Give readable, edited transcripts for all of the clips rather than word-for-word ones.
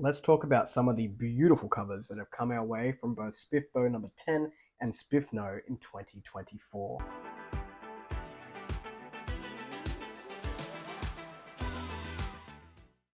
Let's talk about some of the beautiful covers that have come our way from both SPFBO number 10 and SPFNO in 2024.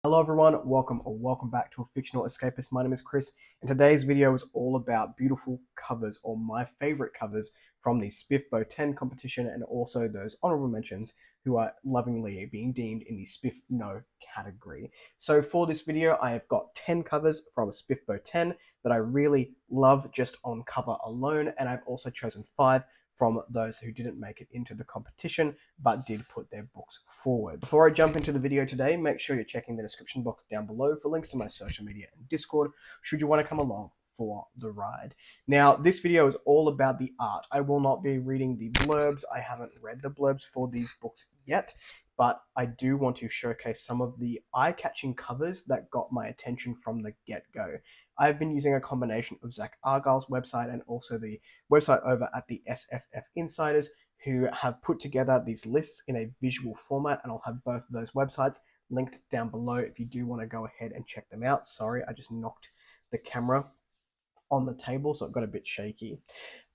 Hello everyone, welcome back to A Fictional Escapist. My name is Kris, and today's video is all about beautiful covers, or my favorite covers from the SPFBO 10 competition, and also those honorable mentions who are lovingly being deemed in the SPFNO category. So for this video, I have got 10 covers from SPFBO 10 that I really love just on cover alone, and I've also chosen 5 from those who didn't make it into the competition but did put their books forward. Before I jump into the video today, make sure you're checking the description box down below for links to my social media and Discord should you want to come along for the ride. Now, this video is all about the art. I will not be reading the blurbs. I haven't read the blurbs for these books yet, but I do want to showcase some of the eye-catching covers that got my attention from the get-go. I've been using a combination of Zach Argyle's website and also the website over at the SFF Insiders, who have put together these lists in a visual format, and I'll have both of those websites linked down below if you do want to go ahead and check them out. Sorry, I just knocked the camera on the table, so it got a bit shaky.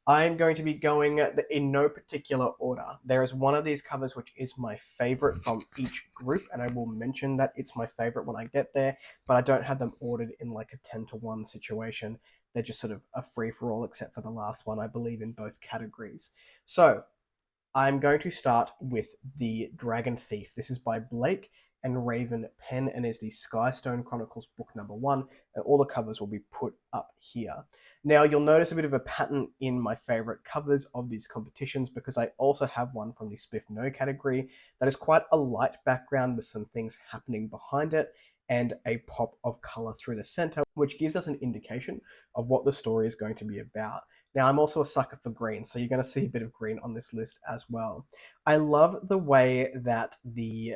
I'm going to be going in no particular order. There is one of these covers which is my favorite from each group, and I will mention that it's my favorite when I get there, but I don't have them ordered in like a 10-to-1 situation. They're just sort of a free-for-all, except for the last one, I believe, in both categories. So I'm going to start with The Dragon Thief. This is by Blake and Raven Penn and is the Skystone Chronicles book number 1, and all the covers will be put up here. Now, you'll notice a bit of a pattern in my favorite covers of these competitions because I also have one from the SPFNO category that is quite a light background with some things happening behind it and a pop of color through the center, which gives us an indication of what the story is going to be about. Now, I'm also a sucker for green, so you're going to see a bit of green on this list as well. I love the way that the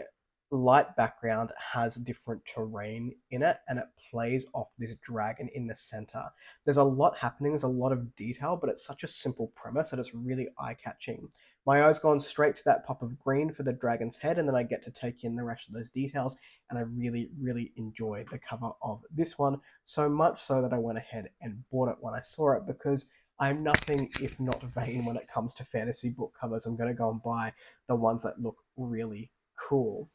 light background has different terrain in it, and it plays off this dragon in the center. There's a lot happening, there's a lot of detail, but it's such a simple premise that it's really eye-catching. My eye's gone straight to that pop of green for the dragon's head, and then I get to take in the rest of those details, and I really, really enjoy the cover of this one, so much so that I went ahead and bought it when I saw it, because I'm nothing if not vain when it comes to fantasy book covers. I'm going to go and buy the ones that look really cool.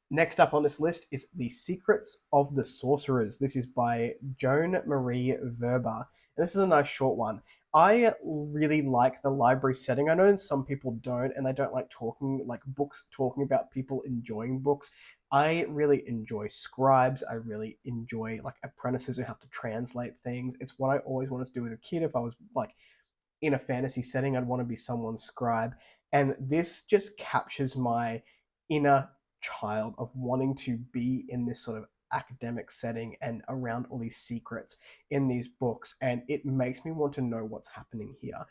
Next up on this list is The Secrets of the Sorcerers. This is by Joan Marie Verba, and this is a nice short one. I really like the library setting. I know some people don't, and they don't like books talking about people enjoying books. I really enjoy scribes. I really enjoy apprentices who have to translate things. It's what I always wanted to do as a kid. If I was in a fantasy setting, I'd want to be someone's scribe. And this just captures my inner child of wanting to be in this sort of academic setting and around all these secrets in these books, and it makes me want to know what's happening here.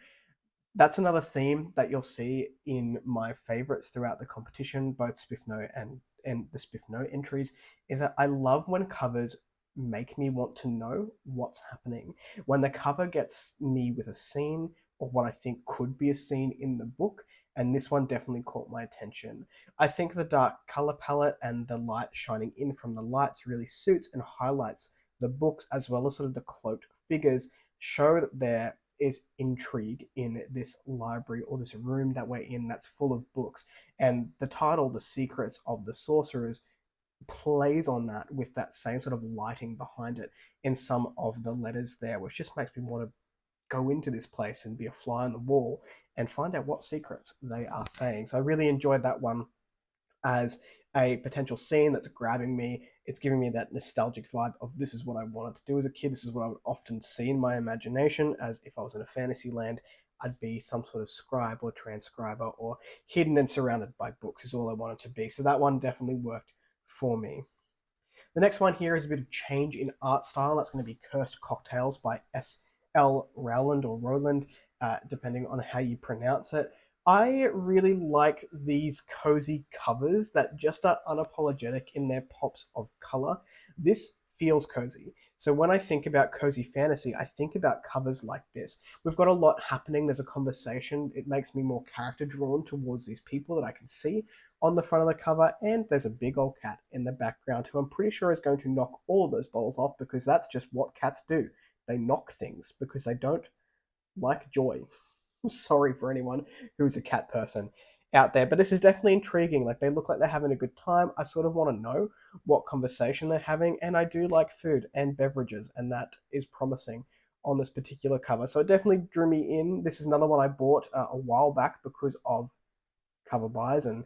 That's another theme that you'll see in my favorites throughout the competition, both SPFNO and the SPFNO entries, is that I love when covers make me want to know what's happening. When the cover gets me with a scene or what I think could be a scene in the book, and this one definitely caught my attention. I think the dark color palette and the light shining in from the lights really suits and highlights the books, as well as sort of the cloaked figures show that there is intrigue in this library or this room that we're in that's full of books. And the title, The Secrets of the Sorcerers, plays on that with that same sort of lighting behind it in some of the letters there, which just makes me want to go into this place and be a fly on the wall and find out what secrets they are saying. So I really enjoyed that one as a potential scene that's grabbing me. It's giving me that nostalgic vibe of this is what I wanted to do as a kid. This is what I would often see in my imagination, as if I was in a fantasy land, I'd be some sort of scribe or transcriber, or hidden and surrounded by books is all I wanted to be. So that one definitely worked for me. The next one here is a bit of change in art style. That's going to be Cursed Cocktails by S.L. Rowland, or Rowland, depending on how you pronounce it. I really like these cozy covers that just are unapologetic in their pops of color. This feels cozy. So when I think about cozy fantasy, I think about covers like this. We've got a lot happening. There's a conversation. It makes me more character drawn towards these people that I can see on the front of the cover. And there's a big old cat in the background who I'm pretty sure is going to knock all of those bottles off, because that's just what cats do. They knock things because they don't like joy. I'm sorry for anyone who's a cat person out there, but this is definitely intriguing. Like, they look like they're having a good time. I sort of want to know what conversation they're having, and I do like food and beverages, and that is promising on this particular cover. So it definitely drew me in. This is another one I bought a while back because of cover buys and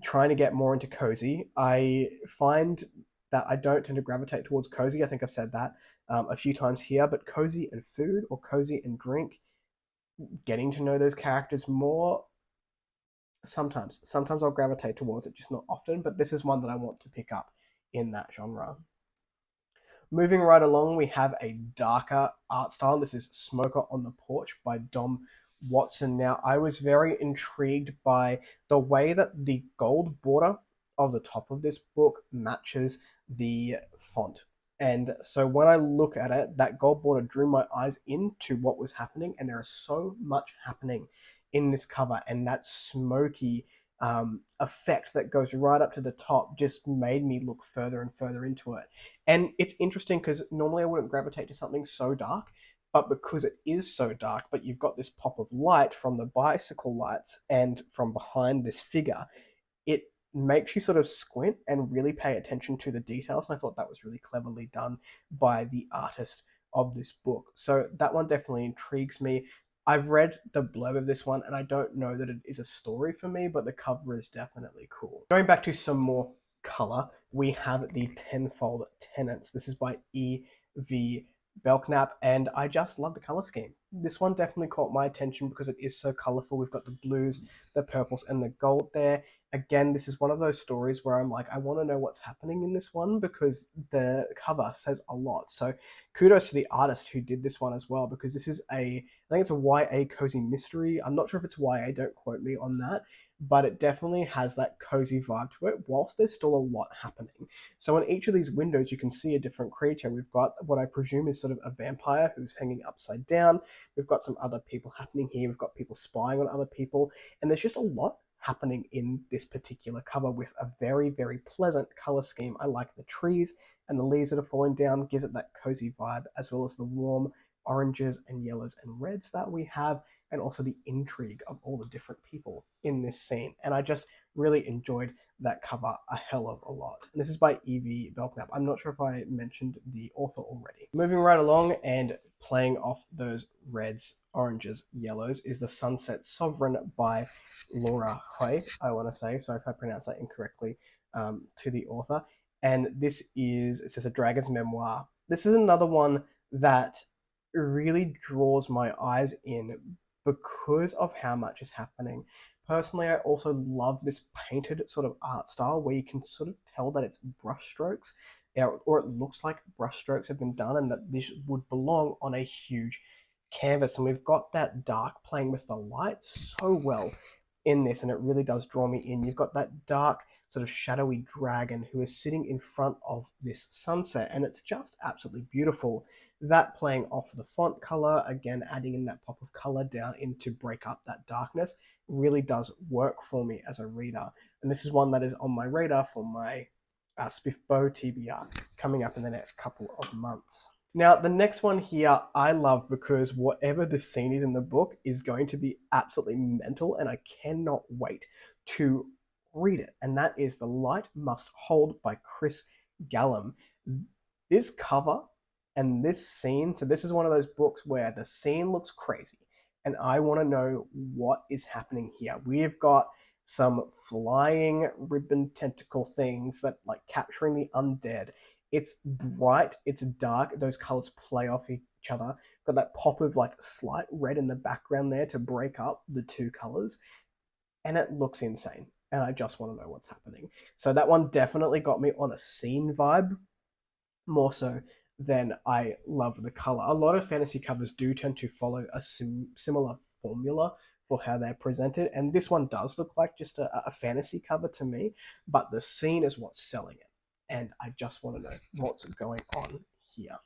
trying to get more into cozy. I find that I don't tend to gravitate towards cozy. I think I've said that a few times here, but cozy and food or cozy and drink, getting to know those characters more, sometimes I'll gravitate towards it, just not often, but this is one that I want to pick up in that genre. Moving right along, we have a darker art style. This is Smoker on the Porch by Dom Watson. Now, I was very intrigued by the way that the gold border of the top of this book matches the font. And so when I look at it, that gold border drew my eyes into what was happening, and there is so much happening in this cover, and that smoky effect that goes right up to the top just made me look further and further into it. And it's interesting because normally I wouldn't gravitate to something so dark, but because it is so dark, but you've got this pop of light from the bicycle lights and from behind this figure, it makes you sort of squint and really pay attention to the details. And I thought that was really cleverly done by the artist of this book. So that one definitely intrigues me. I've read the blurb of this one, and I don't know that it is a story for me, but the cover is definitely cool. Going back to some more color, we have the Tenfold Tenants. This is by E.V. Belknap, and I just love the color scheme. This one definitely caught my attention because it is so colorful. We've got the blues, the purples, and the gold there. Again, this is one of those stories where I'm like, I want to know what's happening in this one because the cover says a lot. So kudos to the artist who did this one as well, because this is I think it's a YA cozy mystery. I'm not sure if it's YA, don't quote me on that, but it definitely has that cozy vibe to it, whilst there's still a lot happening. So in each of these windows, you can see a different creature. We've got what I presume is sort of a vampire who's hanging upside down. We've got some other people happening here. We've got people spying on other people, and there's just a lot happening in this particular cover with a very, very pleasant color scheme. I like the trees and the leaves that are falling down, gives it that cozy vibe, as well as the warm oranges and yellows and reds that we have, and also the intrigue of all the different people in this scene. And I just really enjoyed that cover a hell of a lot. And this is by E.V. Belknap. I'm not sure if I mentioned the author already. Moving right along and playing off those reds, oranges, yellows is The Sunset Sovereign by Laura Hoy, I want to say. Sorry if I pronounced that incorrectly to the author. And this is, it says, a dragon's memoir. This is another one that really draws my eyes in because of how much is happening. Personally, I also love this painted sort of art style where you can sort of tell that it's brushstrokes, or it looks like brushstrokes have been done and that this would belong on a huge canvas. And we've got that dark playing with the light so well in this, and it really does draw me in. You've got that dark sort of shadowy dragon who is sitting in front of this sunset, and it's just absolutely beautiful. That playing off the font color, again adding in that pop of color down in to break up that darkness, really does work for me as a reader. And this is one that is on my radar for my SPFBO TBR coming up in the next couple of months. Now, the next one here I love because whatever the scene is in the book is going to be absolutely mental, and I cannot wait to read it. And that is The Light Must Hold by Kris Gallum. This cover and this scene, so this is one of those books where the scene looks crazy, and I want to know what is happening here. We have got some flying ribbon tentacle things that like capturing the undead. It's bright, it's dark, those colors play off each other. Got that pop of like slight red in the background there to break up the two colors, and it looks insane. And I just want to know what's happening. So that one definitely got me on a scene vibe, more so than I love the color. A lot of fantasy covers do tend to follow a similar formula for how they're presented, and this one does look like just a fantasy cover to me, but the scene is what's selling it. and I just want to know what's going on here.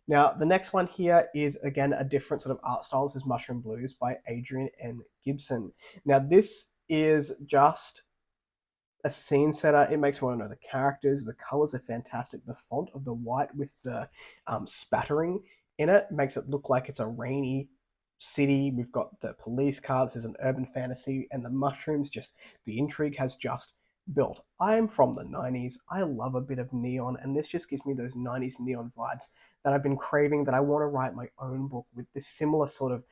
Now, the next one here is, again, a different sort of art style. This is Mushroom Blues by Adrian N. Gibson. Now, this is just a scene setter. It makes me want to know the characters. The colors are fantastic. The font of the white with the spattering in it makes it look like it's a rainy city. We've got the police car. This is an urban fantasy, and the mushrooms, just the intrigue has just built. I am from the 90s. I love a bit of neon, and this just gives me those 90s neon vibes that I've been craving, that I want to write my own book with this similar sort of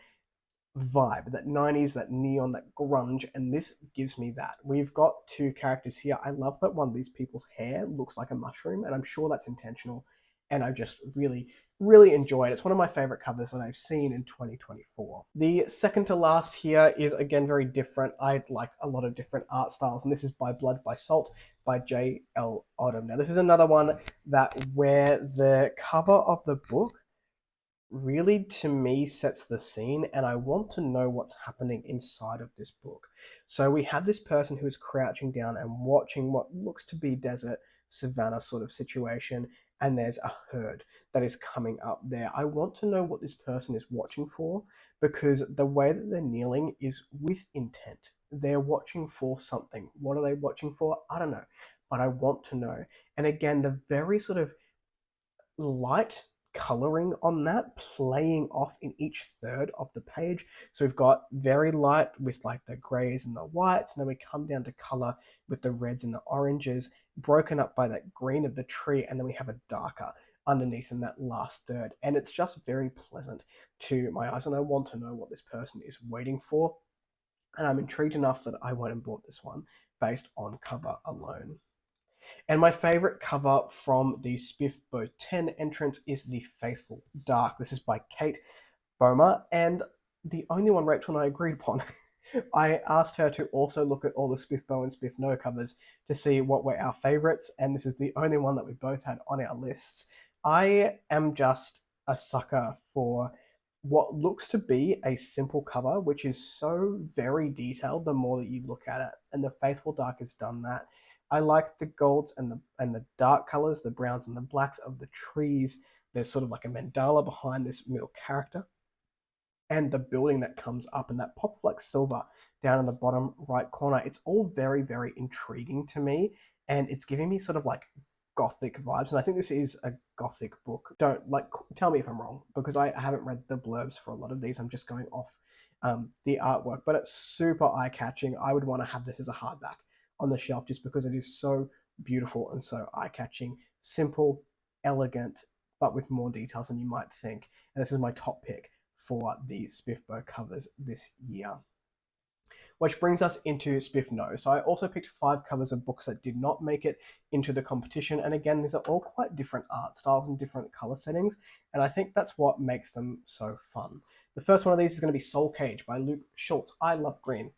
vibe, that 90s, that neon, that grunge, and this gives me that. We've got two characters here. I love that one of these people's hair looks like a mushroom, and I'm sure that's intentional, and I just really, really enjoy it. It's one of my favorite covers that I've seen in 2024. The second to last here is, again, very different. I like a lot of different art styles, and this is By Blood, by Salt by J.L. Odom. Now, this is another one that where the cover of the book really, to me, sets the scene, and I want to know what's happening inside of this book. So we have this person who is crouching down and watching what looks to be desert savannah sort of situation, and there's a herd that is coming up there. I want to know what this person is watching for, because the way that they're kneeling is with intent. They're watching for something. What are they watching for? I don't know, but I want to know. And again, the very sort of light coloring on that playing off in each third of the page. So we've got very light with like the grays and the whites, and then we come down to color with the reds and the oranges, broken up by that green of the tree, and then we have a darker underneath in that last third. And it's just very pleasant to my eyes, and I want to know what this person is waiting for. And I'm intrigued enough that I went and bought this one based on cover alone. And my favorite cover from the SPFBO 10 entrance is The Faithful Dark. This is by Kate Bomer, and the only one Rachel and I agreed upon. I asked her to also look at all the SPFBO and SPFNO covers to see what were our favorites, and this is the only one that we both had on our lists. I am just a sucker for what looks to be a simple cover, which is so very detailed the more that you look at it, and The Faithful Dark has done that. I like the golds and the dark colors, the browns and the blacks of the trees. There's sort of like a mandala behind this middle character, and the building that comes up, and that pop of like silver down in the bottom right corner. It's all very, very intriguing to me, and it's giving me sort of like gothic vibes, and I think this is a gothic book. Don't like tell me if I'm wrong, because I haven't read the blurbs for a lot of these. I'm just going off the artwork, but it's super eye-catching. I would want to have this as a hardback on the shelf just because it is so beautiful and so eye-catching, simple, elegant, but with more details than you might think. And this is my top pick for the SPFBO covers this year. Which brings us into SPFNO. So I also picked 5 covers of books that did not make it into the competition. And again, these are all quite different art styles and different color settings. And I think that's what makes them so fun. The first one of these is going to be Soul Cage by Luke Schultz. I love green.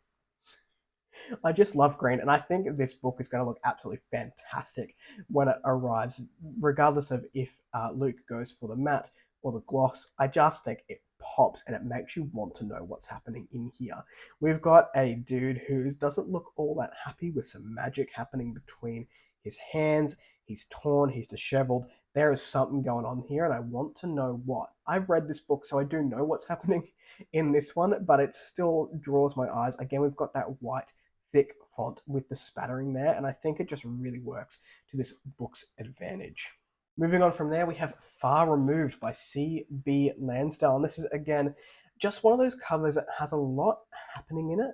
I just love green, and I think this book is going to look absolutely fantastic when it arrives, regardless of if Luke goes for the matte or the gloss. I just think it pops, and it makes you want to know what's happening in here. We've got a dude who doesn't look all that happy, with some magic happening between his hands. He's torn, he's disheveled. There is something going on here, and I want to know what. I've read this book, so I do know what's happening in this one, but it still draws my eyes. Again, we've got that white thick font with the spattering there, and I think it just really works to this book's advantage. Moving on from there, we have Far Removed by C.B. Lansdale, and this is, again, just one of those covers that has a lot happening in it,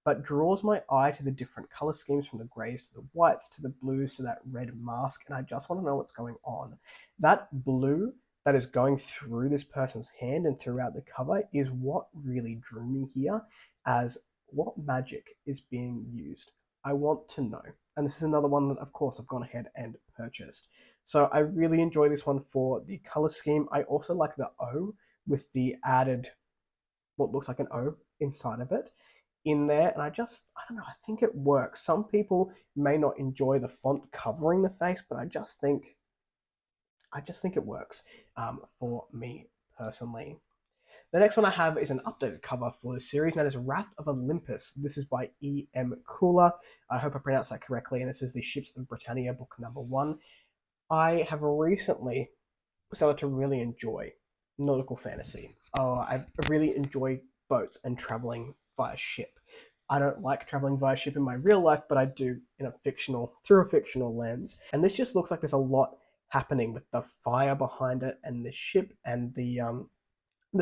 but draws my eye to the different color schemes, from the grays to the whites to the blues to that red mask, and I just want to know what's going on. That blue that is going through this person's hand and throughout the cover is what really drew me here, as what magic is being used. I want to know. And this is another one that, of course, I've gone ahead and purchased. So I really enjoy this one for the color scheme. I also like the O with the added, what looks like an O inside of it in there. And I don't know, I think it works. Some people may not enjoy the font covering the face, but I just think it works for me personally. The next one I have is an updated cover for the series, and that is Wrath of Olympus. This is by E.M. Cooler. I hope I pronounced that correctly, and this is the Ships of Britannia book number 1. I have recently started to really enjoy nautical fantasy. I really enjoy boats and traveling via ship. I don't like traveling via ship in my real life, but I do through a fictional lens. And this just looks like there's a lot happening with the fire behind it and the ship and the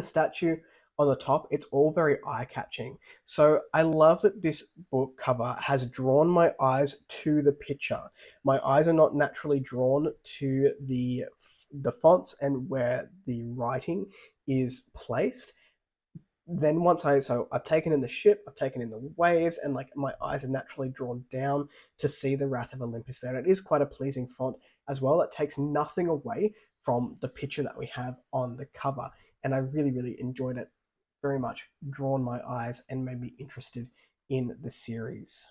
statue on the top. It's all very eye-catching. So I love that this book cover has drawn my eyes to the picture. My eyes are not naturally drawn to the fonts and where the writing is placed. Then I've taken in the ship, I've taken in the waves, and like my eyes are naturally drawn down to see the Wrath of Olympus there. And it is quite a pleasing font as well. It takes nothing away from the picture that we have on the cover. And I really, really enjoyed it. Very much drawn my eyes and made me interested in the series.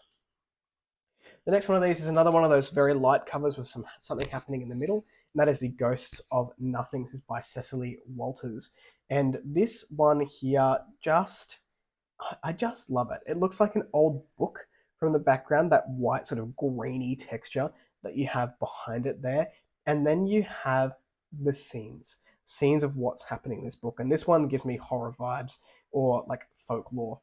The next one of these is another one of those very light covers with something happening in the middle, and that is the Ghosts of Nothing. This is by Cecily Walters. And this one here I just love it. It looks like an old book from the background, that white sort of grainy texture that you have behind it there. And then you have the scenes of what's happening in this book. And this one gives me horror vibes or like folklore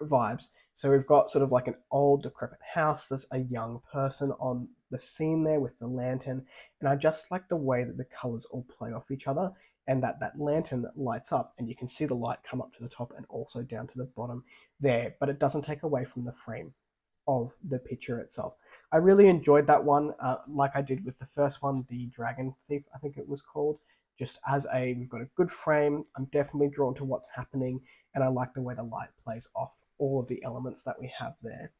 vibes. So we've got sort of like an old decrepit house. There's a young person on the scene there with the lantern. And I just like the way that the colors all play off each other, and that lantern lights up and you can see the light come up to the top and also down to the bottom there, but it doesn't take away from the frame of the picture itself. I really enjoyed that one, like I did with the first one, the Dragon Thief, I think it was called. We've got a good frame. I'm definitely drawn to what's happening, and I like the way the light plays off all of the elements that we have there.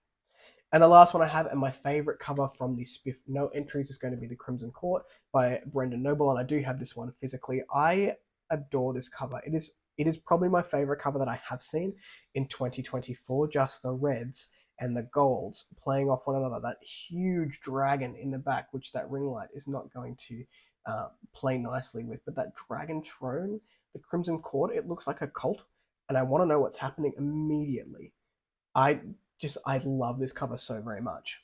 And the last one I have, and my favorite cover from the SPFNO entries, is going to be The Crimson Court by Brendan Noble, and I do have this one physically. I adore this cover. It is probably my favorite cover that I have seen in 2024. Just the reds and the golds playing off one another. That huge dragon in the back, which that ring light is not going to play nicely with, but that dragon throne, the Crimson Court, it looks like a cult, and I want to know what's happening immediately. I love this cover so very much.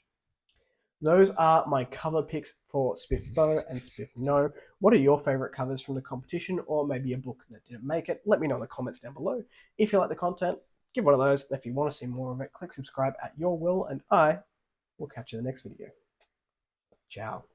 Those are my cover picks for SPFBO and SPFNO. What are your favorite covers from the competition, or maybe a book that didn't make it? Let me know in the comments down below. If you like the content, give one of those, and if you want to see more of it, click subscribe at your will, and I will catch you in the next video. Ciao.